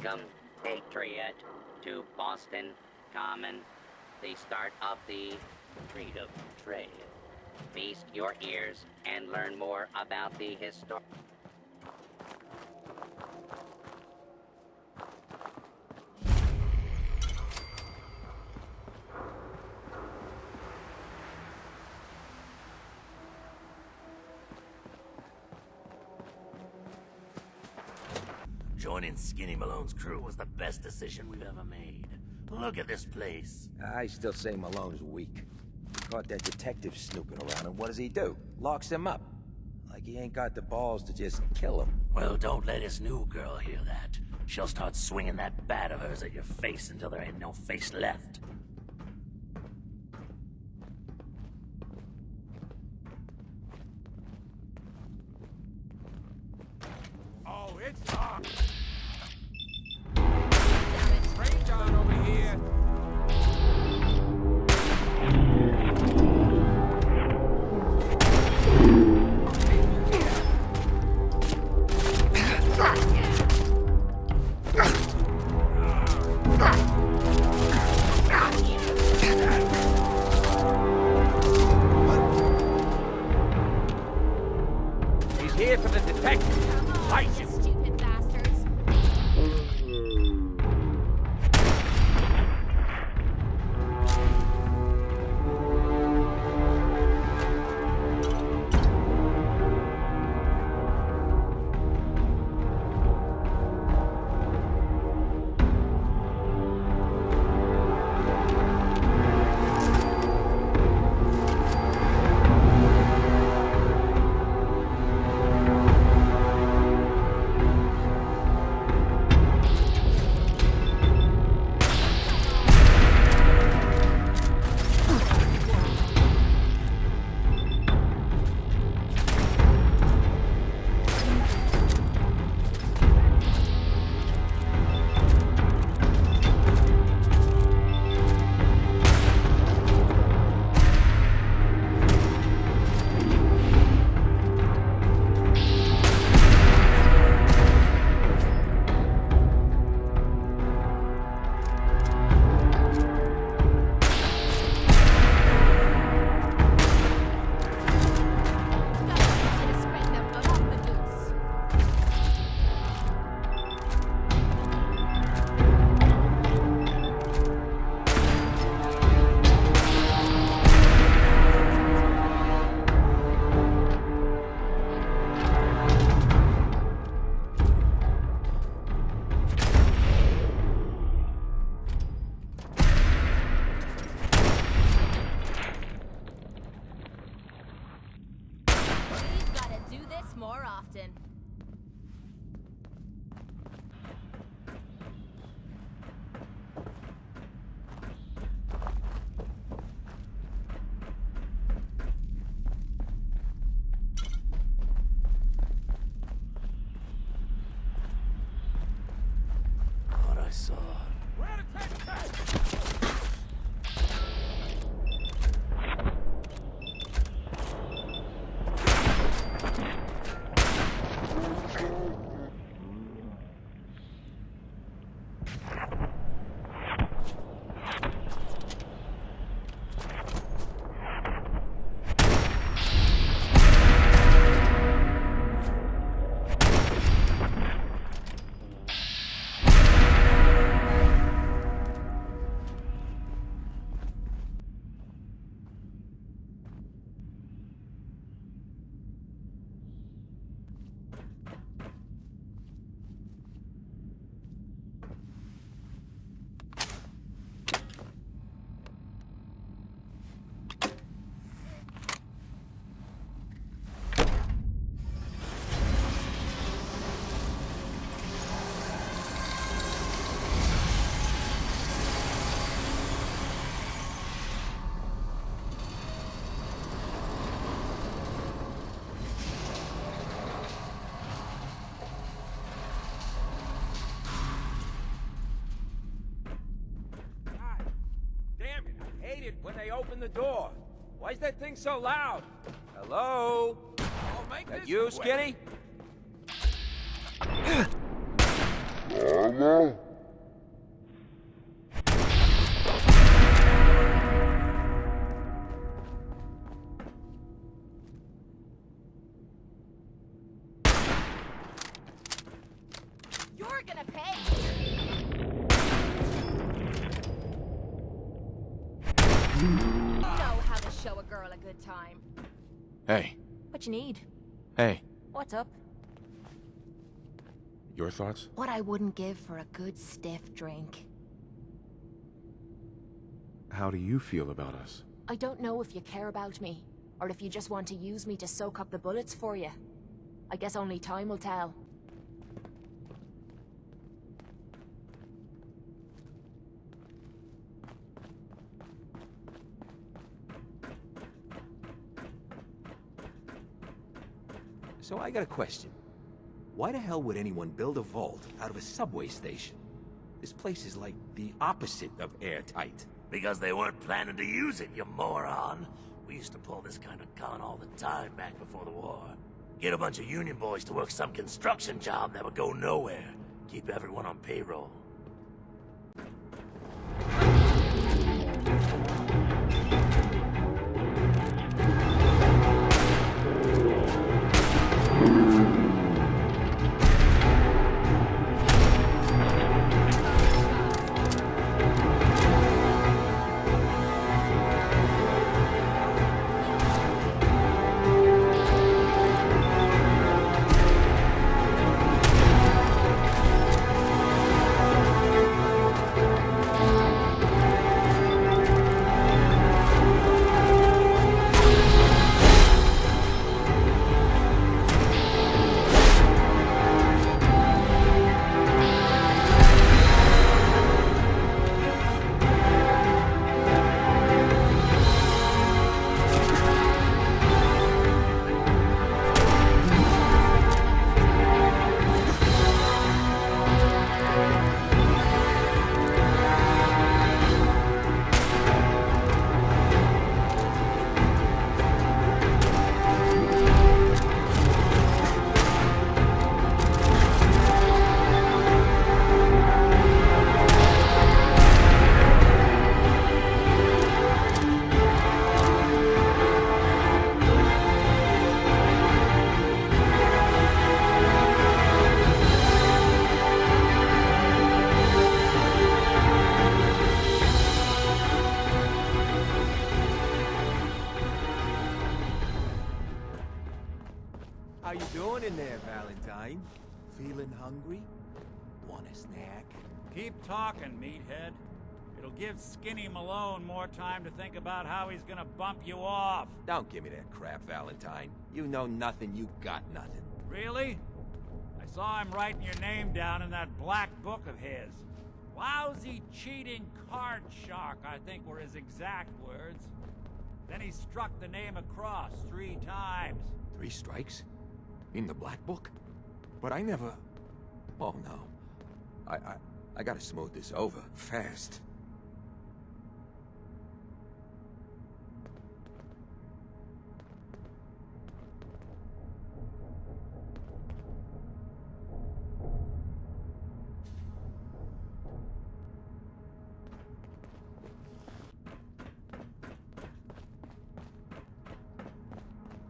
Welcome, Patriot, to Boston Common, the start of the Freedom Trail. Feast your ears and learn more about the historic. Joining Skinny Malone's crew was the best decision we've ever made. Look at this place. I still say Malone's weak. Caught that detective snooping around, and what does he do? Locks him up. Like he ain't got the balls to just kill him. Well, don't let his new girl hear that. She'll start swinging that bat of hers at your face until there ain't no face left. Oh, it's on! Range on over here! He's here for the detective. Light him. Stupid bastards. We've got to do this more often. What I saw. We're at attention! God damn it, I hate it when they open the door. Why is that thing so loud? Hello? I'll make That this you, quick. Skinny? You're gonna pay! You know how to show a girl a good time. Hey. What you need? Hey. What's up? Your thoughts? What I wouldn't give for a good stiff drink. How do you feel about us? I don't know if you care about me, or if you just want to use me to soak up the bullets for you. I guess only time will tell. So I got a question. Why the hell would anyone build a vault out of a subway station? This place is like the opposite of airtight. Because they weren't planning to use it, you moron. We used to pull this kind of con all the time back before the war. Get a bunch of union boys to work some construction job that would go nowhere. Keep everyone on payroll. How you doing in there, Valentine? Feeling hungry? Want a snack? Keep talking, meathead. It'll give Skinny Malone more time to think about how he's gonna bump you off. Don't give me that crap, Valentine. You know nothing, you got nothing. Really? I saw him writing your name down in that black book of his. Lousy, cheating card shark, I think were his exact words. Then he struck the name across 3 times. 3 strikes? In the black book? But I never... Oh no. I gotta smooth this over, fast.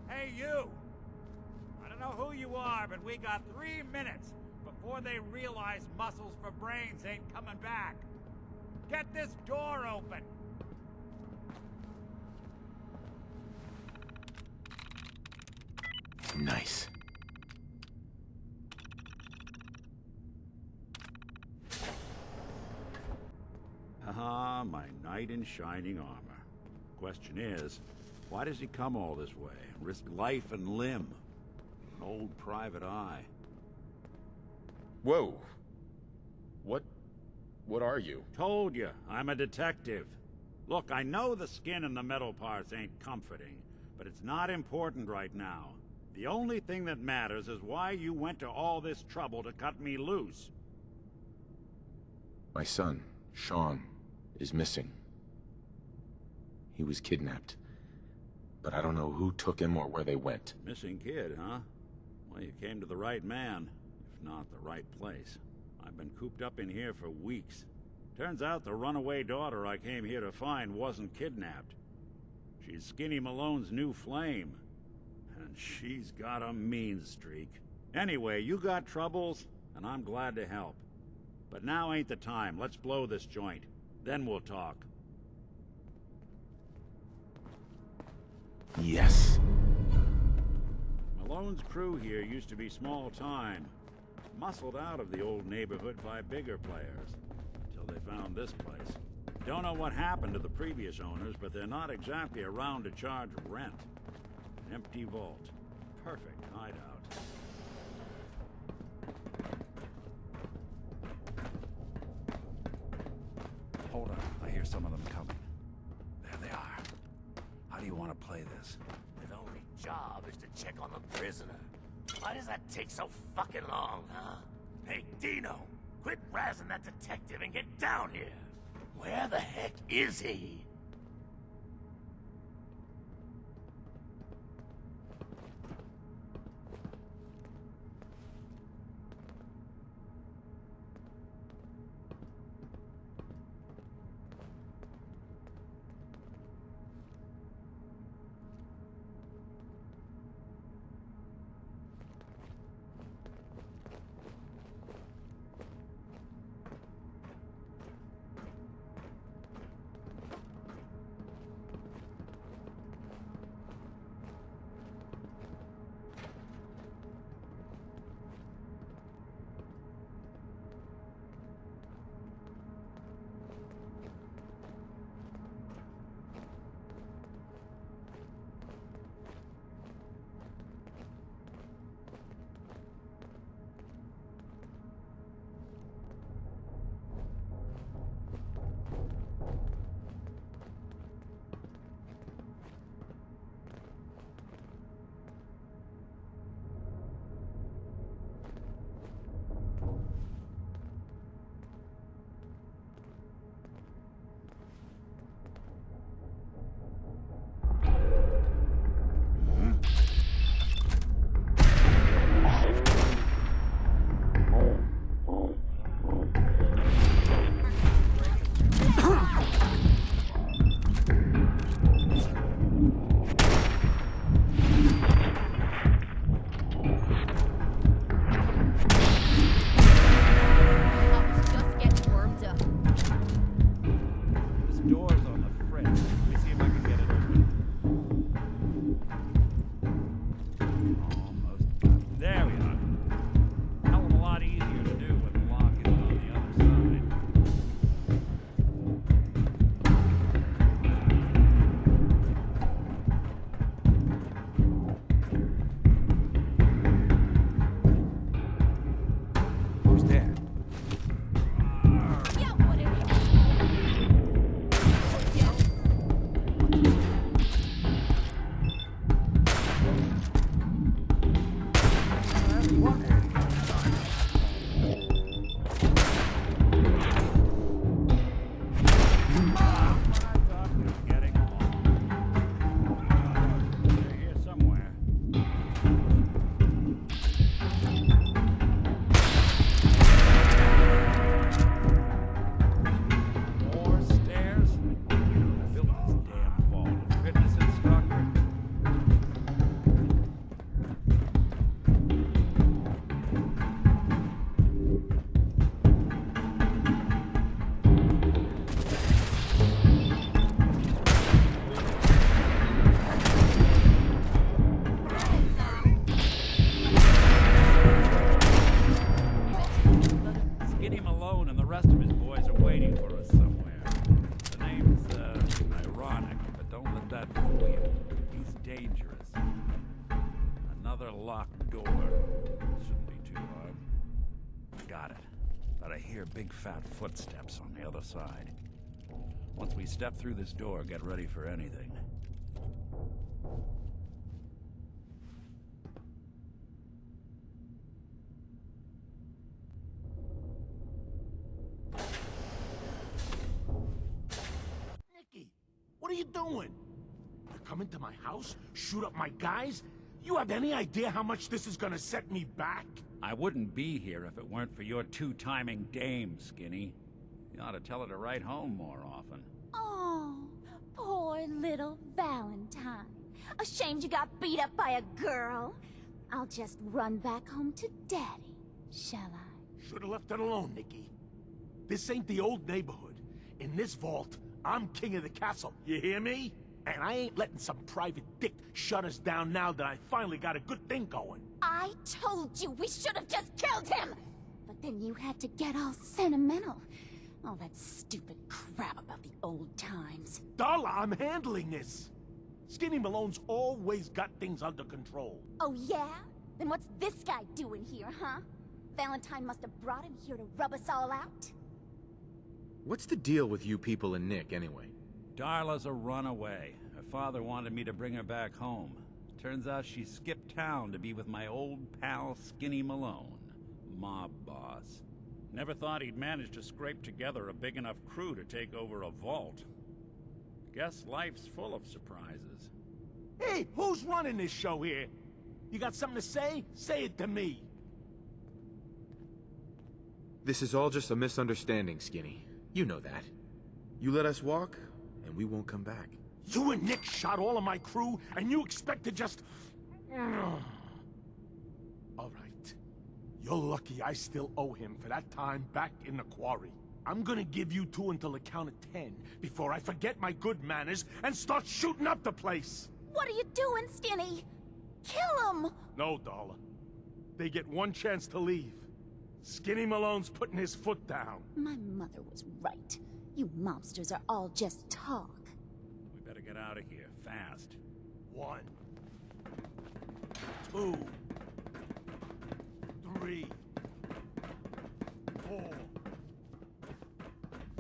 Hey, you! I don't know who you are, but we got 3 minutes before they realize muscles for brains ain't coming back. Get this door open! Nice. Ah, my knight in shining armor. Question is, why does he come all this way and risk life and limb? An old private eye. Whoa. What are you? Told you, I'm a detective. Look, I know the skin and the metal parts ain't comforting, but it's not important right now. The only thing that matters is why you went to all this trouble to cut me loose. My son, Shaun, is missing. He was kidnapped. But I don't know who took him or where they went. Missing kid, huh? Well, you came to the right man, if not the right place. I've been cooped up in here for weeks. Turns out the runaway daughter I came here to find wasn't kidnapped. She's Skinny Malone's new flame. And she's got a mean streak. Anyway, you got troubles, and I'm glad to help. But now ain't the time. Let's blow this joint. Then we'll talk. Yes. Malone's crew here used to be small time. Muscled out of the old neighborhood by bigger players. Until they found this place. Don't know what happened to the previous owners, but they're not exactly around to charge rent. An empty vault. Perfect hideout. Hold on, I hear some of them coming. There they are. How do you want to play this? His only job is to check on the prisoner. Why does that take so fucking long, huh? Hey, Dino, quit razzing that detective and get down here. Where the heck is he? Big fat footsteps on the other side. Once we step through this door, get ready for anything. Nicky, what are you doing? You come into my house, shoot up my guys? You have any idea how much this is gonna set me back? I wouldn't be here if it weren't for your two-timing dame, Skinny. You ought to tell her to write home more often. Oh, poor little Valentine. Ashamed you got beat up by a girl? I'll just run back home to Daddy, shall I? Should've left it alone, Nikki. This ain't the old neighborhood. In this vault, I'm king of the castle, you hear me? And I ain't letting some private dick shut us down now that I finally got a good thing going. I told you we should have just killed him! But then you had to get all sentimental. All that stupid crap about the old times. Darla, I'm handling this. Skinny Malone's always got things under control. Oh yeah? Then what's this guy doing here, huh? Valentine must have brought him here to rub us all out? What's the deal with you people and Nick, anyway? Darla's a runaway. Her father wanted me to bring her back home. Turns out she skipped town to be with my old pal Skinny Malone, mob boss. Never thought he'd manage to scrape together a big enough crew to take over a vault. Guess life's full of surprises. Hey, who's running this show here? You got something to say? Say it to me. This is all just a misunderstanding, Skinny. You know that. You let us walk, and we won't come back. You and Nick shot all of my crew, and you expect to just... All right. You're lucky I still owe him for that time back in the quarry. I'm gonna give you two until the count of 10 before I forget my good manners and start shooting up the place. What are you doing, Skinny? Kill him! No, Darla. They get one chance to leave. Skinny Malone's putting his foot down. My mother was right. You mobsters are all just talk. We better get out of here, fast. 1, 2, 3, 4,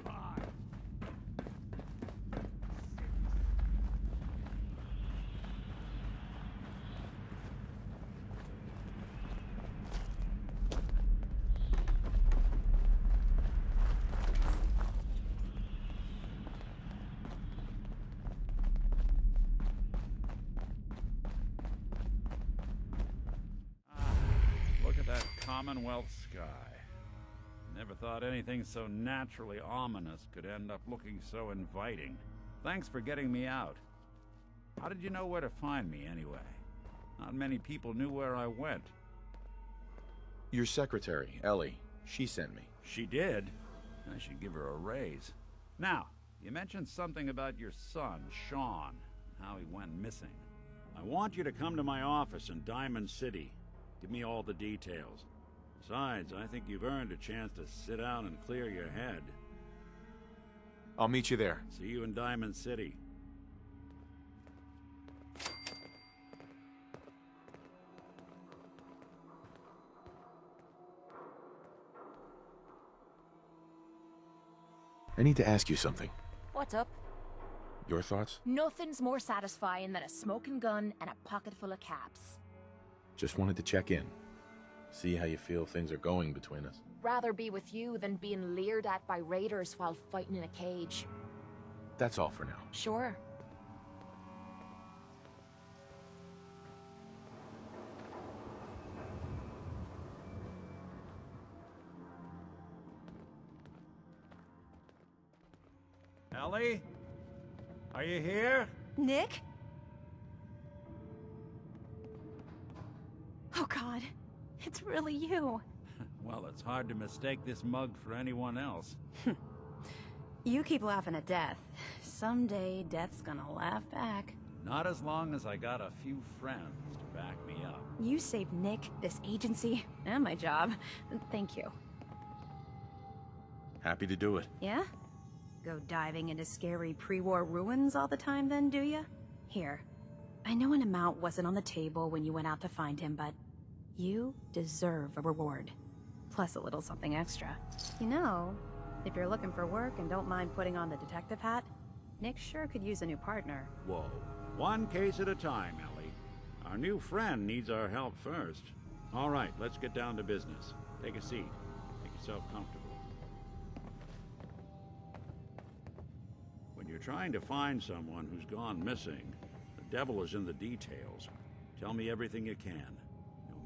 5. Look at that Commonwealth sky. Never thought anything so naturally ominous could end up looking so inviting. Thanks for getting me out. How did you know where to find me, anyway? Not many people knew where I went. Your secretary, Ellie, she sent me. She did? I should give her a raise. Now, you mentioned something about your son, Shaun, and how he went missing. I want you to come to my office in Diamond City. Give me all the details. Besides, I think you've earned a chance to sit down and clear your head. I'll meet you there. See you in Diamond City. I need to ask you something. What's up? Your thoughts? Nothing's more satisfying than a smoking gun and a pocket full of caps. Just wanted to check in. See how you feel things are going between us. Rather be with you than being leered at by raiders while fighting in a cage. That's all for now. Sure. Ellie? Are you here? Nick? Oh God, it's really you. Well, it's hard to mistake this mug for anyone else. You keep laughing at death. Someday, death's gonna laugh back. Not as long as I got a few friends to back me up. You saved Nick, this agency, and my job. Thank you. Happy to do it. Yeah? Go diving into scary pre-war ruins all the time then, do ya? Here. I know an amount wasn't on the table when you went out to find him, but you deserve a reward. Plus a little something extra. You know, if you're looking for work and don't mind putting on the detective hat, Nick sure could use a new partner. Whoa. One case at a time, Ellie. Our new friend needs our help first. All right, let's get down to business. Take a seat. Make yourself comfortable. When you're trying to find someone who's gone missing, the devil is in the details. Tell me everything you can,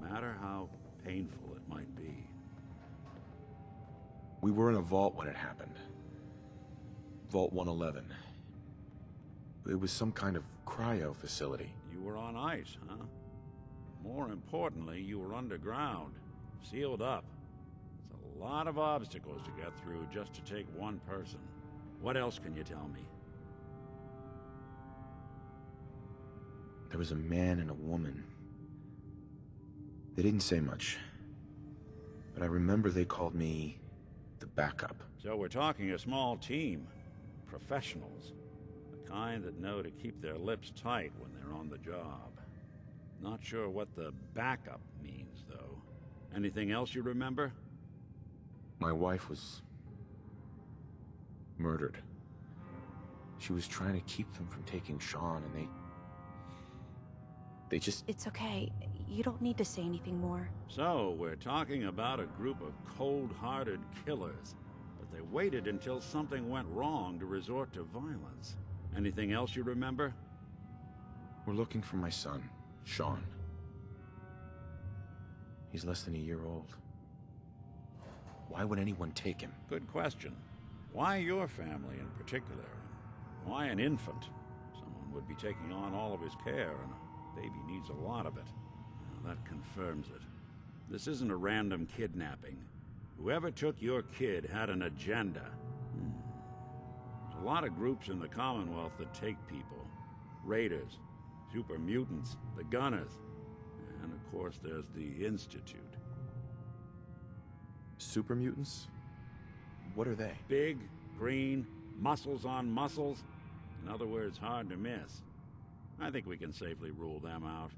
no matter how painful it might be. We were in a vault when it happened. Vault 111. It was some kind of cryo facility. You were on ice, huh? More importantly, you were underground, sealed up. It's a lot of obstacles to get through just to take one person. What else can you tell me? There was a man and a woman. They didn't say much, but I remember they called me the backup. So we're talking a small team. Professionals. The kind that know to keep their lips tight when they're on the job. Not sure what the backup means, though. Anything else you remember? My wife was murdered. She was trying to keep them from taking Shaun, and they just... It's okay. You don't need to say anything more. So, we're talking about a group of cold-hearted killers, but they waited until something went wrong to resort to violence. Anything else you remember? We're looking for my son, Shaun. He's less than a year old. Why would anyone take him? Good question. Why your family in particular? Why an infant? Someone would be taking on all of his care, and a baby needs a lot of it. Now, that confirms it. This isn't a random kidnapping. Whoever took your kid had an agenda. There's a lot of groups in the Commonwealth that take people. Raiders, super mutants, the Gunners, and of course there's the Institute. Super mutants? What are they? Big, green, muscles on muscles. In other words, hard to miss. I think we can safely rule them out.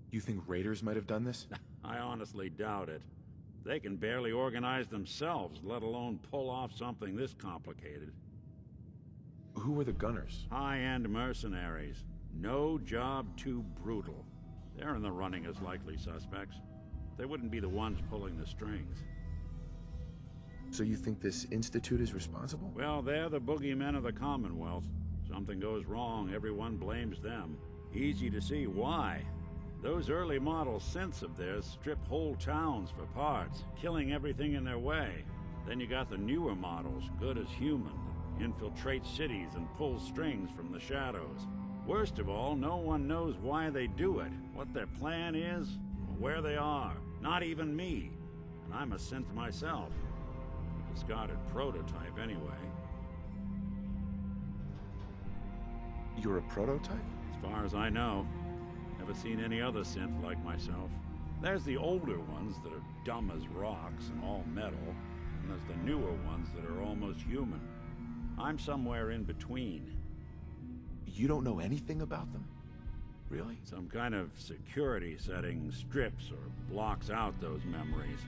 You think raiders might have done this? I honestly doubt it. They can barely organize themselves, let alone pull off something this complicated. Who were the Gunners? High-end mercenaries. No job too brutal. They're in the running as likely suspects. They wouldn't be the ones pulling the strings. So you think this Institute is responsible? Well, they're the boogeymen of the Commonwealth. Something goes wrong, everyone blames them. Easy to see why. Those early model synths of theirs strip whole towns for parts, killing everything in their way. Then you got the newer models, good as human, that infiltrate cities and pull strings from the shadows. Worst of all, no one knows why they do it, what their plan is, or where they are. Not even me. And I'm a synth myself. A discarded prototype, anyway. You're a prototype? As far as I know. Never seen any other synth like myself. There's the older ones that are dumb as rocks and all metal, and there's the newer ones that are almost human. I'm somewhere in between. You don't know anything about them? Really? Some kind of security setting strips or blocks out those memories.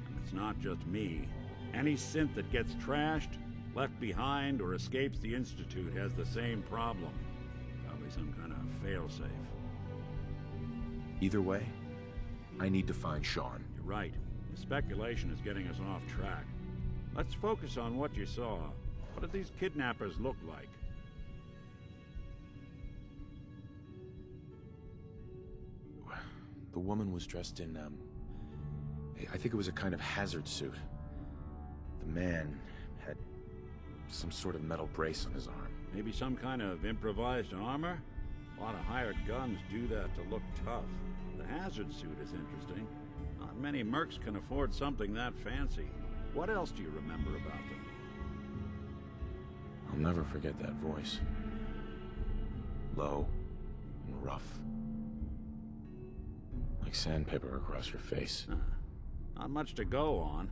And it's not just me. Any synth that gets trashed, left behind, or escapes the Institute has the same problem. Probably some kind of failsafe. Either way, I need to find Shaun. You're right. The speculation is getting us off track. Let's focus on what you saw. What did these kidnappers look like? The woman was dressed in, I think it was a kind of hazard suit. The man had some sort of metal brace on his arm. Maybe some kind of improvised armor? A lot of hired guns do that to look tough. The hazard suit is interesting. Not many mercs can afford something that fancy. What else do you remember about them? I'll never forget that voice. Low and rough. Like sandpaper across your face. Not much to go on,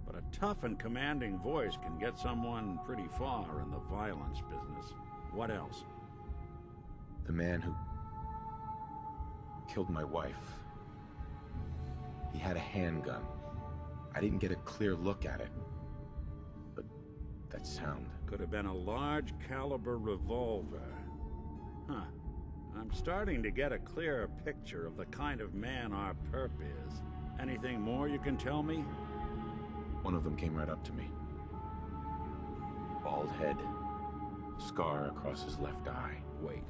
but a tough and commanding voice can get someone pretty far in the violence business. What else? The man who killed my wife. He had a handgun. I didn't get a clear look at it. But that sound. Could have been a large caliber revolver. Huh. I'm starting to get a clearer picture of the kind of man our perp is. Anything more you can tell me? One of them came right up to me. Bald head. Scar across his left eye. Wait.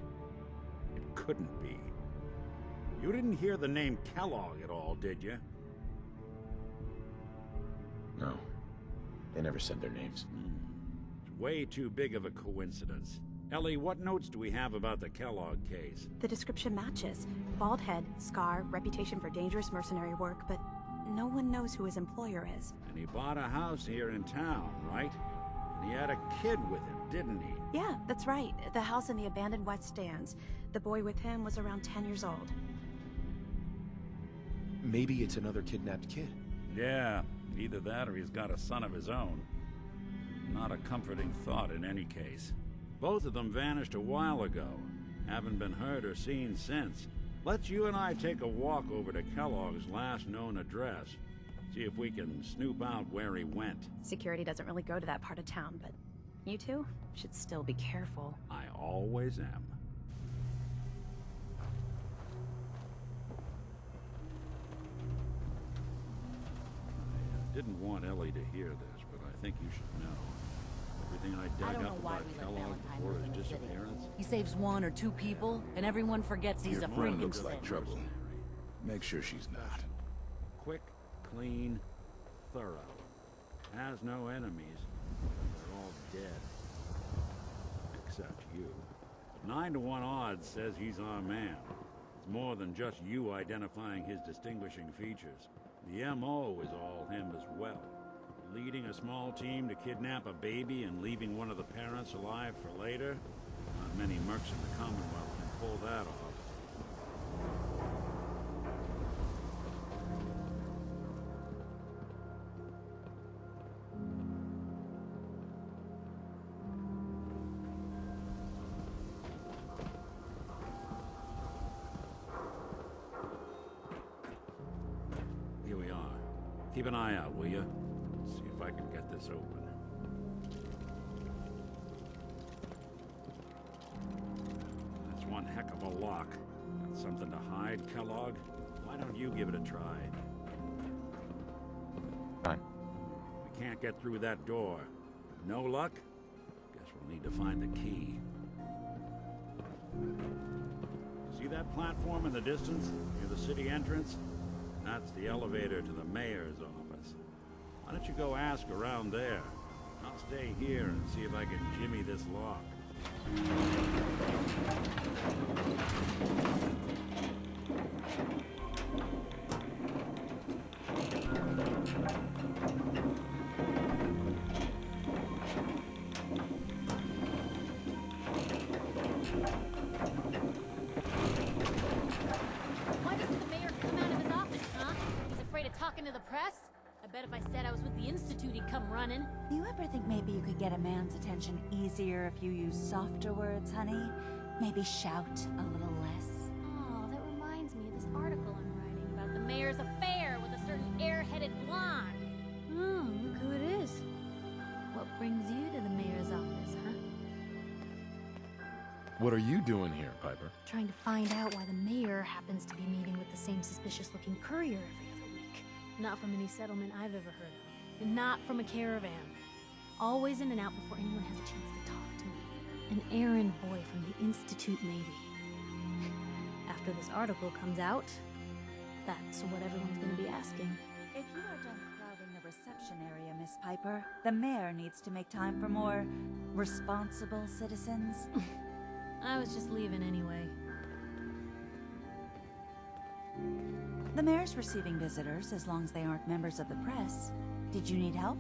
It couldn't be. You didn't hear the name Kellogg at all, did you? No. They never said their names. It's way too big of a coincidence. Ellie, what notes do we have about the Kellogg case? The description matches. Bald head, scar, reputation for dangerous mercenary work, but no one knows who his employer is. And he bought a house here in town, right? And he had a kid with him, didn't he? Yeah, that's right. The house in the abandoned West Stands. The boy with him was around 10 years old. Maybe it's another kidnapped kid. Yeah, either that or he's got a son of his own. Not a comforting thought in any case. Both of them vanished a while ago. Haven't been heard or seen since. Let's you and I take a walk over to Kellogg's last known address. See if we can snoop out where he went. Security doesn't really go to that part of town, but you two should still be careful. I always am. I didn't want Ellie to hear this, but I think you should know. Everything I dug up about Kellogg before his disappearance. He saves one or two people, and everyone forgets he's a One freaking looks like snitch. trouble. Make sure she's not. Quick, clean, thorough. Has no enemies. They're all dead. Except you. 9 to 1 odds says he's our man. It's more than just you identifying his distinguishing features. The M.O. is all him as well. Leading a small team to kidnap a baby and leaving one of the parents alive for later? Not many mercs in the Commonwealth can pull that off. Here we are. Keep an eye out, will you? See if I can get this open. That's one heck of a lock. Got something to hide, Kellogg? Why don't you give it a try? Fine. We can't get through that door. No luck? Guess we'll need to find the key. See that platform in the distance, near the city entrance? That's the elevator to the mayor's office. Why don't you go ask around there? I'll stay here and see if I can jimmy this lock. Why doesn't the mayor come out of his office, huh? He's afraid of talking to the press? I bet if I said I was with the Institute, he'd come running. You ever think maybe you could get a man's attention easier if you use softer words, honey? Maybe shout a little less. Oh, that reminds me of this article I'm writing about the mayor's affair with a certain air-headed blonde. Oh, look who it is. What brings you to the mayor's office, huh? What are you doing here, Piper? Trying to find out why the mayor happens to be meeting with the same suspicious-looking courier every other week. Not from any settlement I've ever heard of. And not from a caravan. Always in and out before anyone has a chance to talk to me. An errand boy from the Institute, maybe. After this article comes out, that's what everyone's gonna be asking. If you are done crowding the reception area, Miss Piper, the mayor needs to make time for more responsible citizens. I was just leaving anyway. The mayor's receiving visitors as long as they aren't members of the press. Did you need help?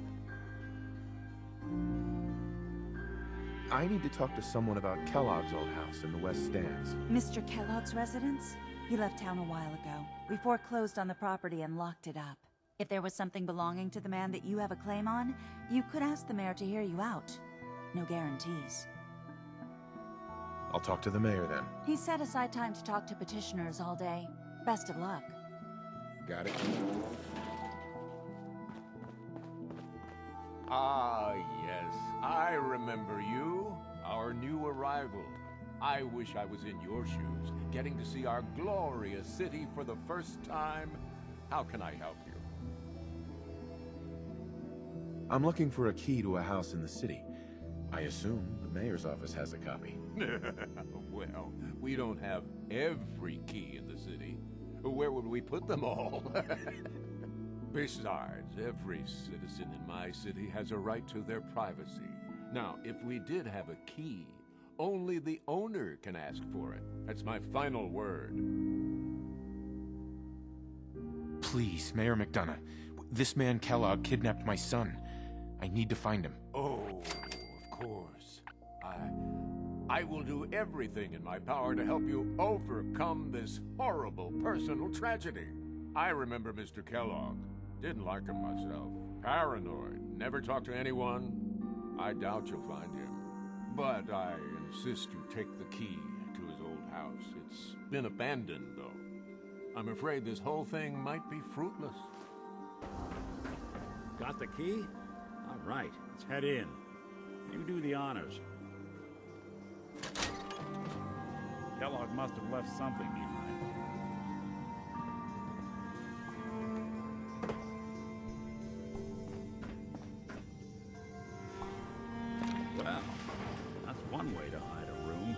I need to talk to someone about Kellogg's old house in the West Stands. Mr. Kellogg's residence? He left town a while ago. We foreclosed on the property and locked it up. If there was something belonging to the man that you have a claim on, you could ask the mayor to hear you out. No guarantees. I'll talk to the mayor then. He set aside time to talk to petitioners all day. Best of luck. Got it. Ah, yes. I remember you. Our new arrival. I wish I was in your shoes, getting to see our glorious city for the first time. How can I help you? I'm looking for a key to a house in the city. I assume the mayor's office has a copy. Well, we don't have every key in the city. Where would we put them all? Besides, every citizen in my city has a right to their privacy. Now, if we did have a key, only the owner can ask for it. That's my final word. Please, Mayor McDonough. This man Kellogg kidnapped my son. I need to find him. Oh, of course. I will do everything in my power to help you overcome this horrible personal tragedy. I remember Mr. Kellogg. Didn't like him myself. Paranoid. Never talked to anyone. I doubt you'll find him. But I insist you take the key to his old house. It's been abandoned, though. I'm afraid this whole thing might be fruitless. Got the key? All right, let's head in. You do the honors. Kellogg must have left something behind. Well, that's one way to hide a room.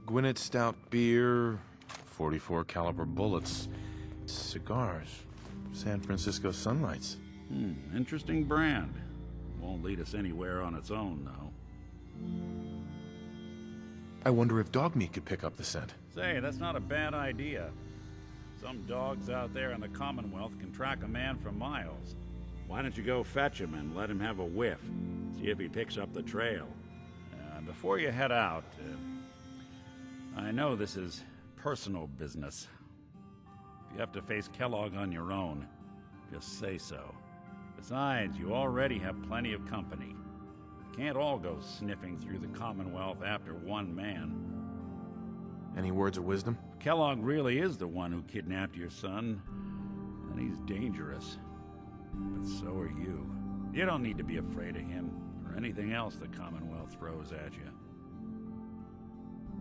Gwinnett Stout beer, 44 caliber bullets, cigars, San Francisco Sunlights. Interesting brand. Won't lead us anywhere on its own, though. I wonder if dog meat could pick up the scent. Say, that's not a bad idea. Some dogs out there in the Commonwealth can track a man for miles. Why don't you go fetch him and let him have a whiff? See if he picks up the trail. Before you head out, I know this is personal business. If you have to face Kellogg on your own, just say so. Besides, you already have plenty of company. Can't all go sniffing through the Commonwealth after one man. Any words of wisdom? Kellogg really is the one who kidnapped your son, and he's dangerous. But so are you. You don't need to be afraid of him, or anything else the Commonwealth throws at you.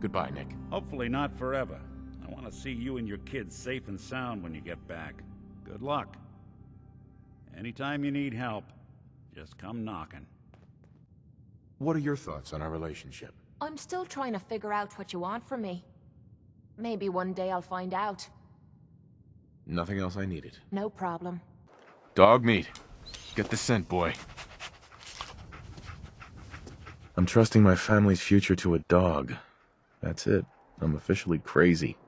Goodbye, Nick. Hopefully not forever. I want to see you and your kids safe and sound when you get back. Good luck. Anytime you need help, just come knocking. What are your thoughts on our relationship? I'm still trying to figure out what you want from me. Maybe one day I'll find out. Nothing else I needed. No problem. Dog meat. Get the scent, boy. I'm trusting my family's future to a dog. That's it. I'm officially crazy.